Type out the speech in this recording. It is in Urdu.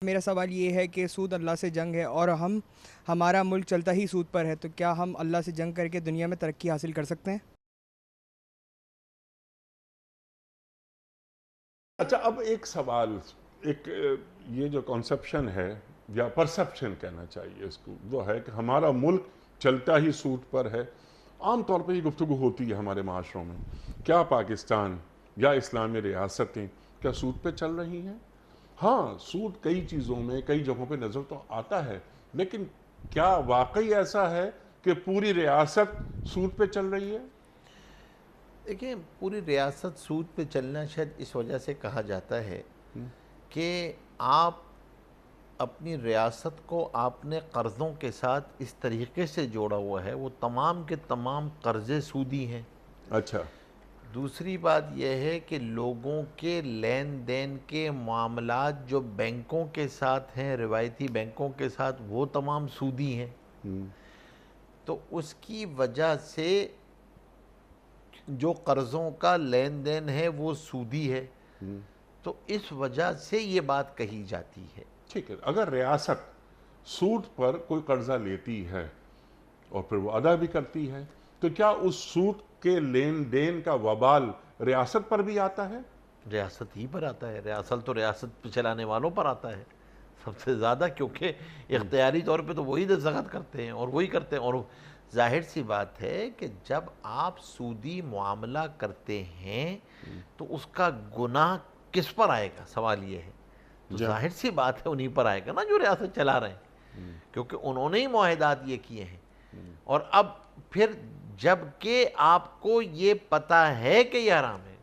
میرا سوال یہ ہے کہ سود اللہ سے جنگ ہے اور ہمارا ملک چلتا ہی سود پر ہے، تو کیا ہم اللہ سے جنگ کر کے دنیا میں ترقی حاصل کر سکتے ہیں؟ اچھا، اب ایک سوال، ایک یہ جو کنسپشن ہے یا پرسپشن کہنا چاہیے اس کو، وہ ہے کہ ہمارا ملک چلتا ہی سود پر ہے۔ عام طور پہ یہ گفتگو ہوتی ہے ہمارے معاشروں میں، کیا پاکستان یا اسلامی ریاستیں کیا سود پہ چل رہی ہیں؟ ہاں، سود کئی چیزوں میں کئی جگہوں پہ نظر تو آتا ہے، لیکن کیا واقعی ایسا ہے کہ پوری ریاست سود پہ چل رہی ہے؟ دیکھیں، پوری ریاست سود پہ چلنا شاید اس وجہ سے کہا جاتا ہے کہ آپ اپنی ریاست کو آپ نے قرضوں کے ساتھ اس طریقے سے جوڑا ہوا ہے، وہ تمام کے تمام قرضے سودی ہیں۔ اچھا۔ دوسری بات یہ ہے کہ لوگوں کے لین دین کے معاملات جو بینکوں کے ساتھ ہیں، روایتی بینکوں کے ساتھ، وہ تمام سودی ہیں۔ تو اس کی وجہ سے جو قرضوں کا لین دین ہے وہ سودی ہے، تو اس وجہ سے یہ بات کہی جاتی ہے۔ ٹھیک ہے، اگر ریاست سود پر کوئی قرضہ لیتی ہے اور پھر وہ ادا بھی کرتی ہے، تو کیا اس سود کے لین دین کا وبال ریاست پر بھی آتا ہے؟ ریاست ہی پر آتا ہے، ریاست تو ریاست پہ چلانے والوں پر آتا ہے سب سے زیادہ، کیونکہ اختیاری طور پہ تو وہی دستخط کرتے ہیں اور وہی کرتے ہیں۔ اور ظاہر سی بات ہے کہ جب آپ سودی معاملہ کرتے ہیں تو اس کا گناہ کس پر آئے گا، سوال یہ ہے۔ تو جب ظاہر سی بات ہے انہی پر آئے گا نا جو ریاست چلا رہے ہیں، کیونکہ انہوں نے ہی معاہدات یہ کیے ہیں۔ اور اب پھر جب کہ آپ کو یہ پتہ ہے کہ یہ حرام ہے،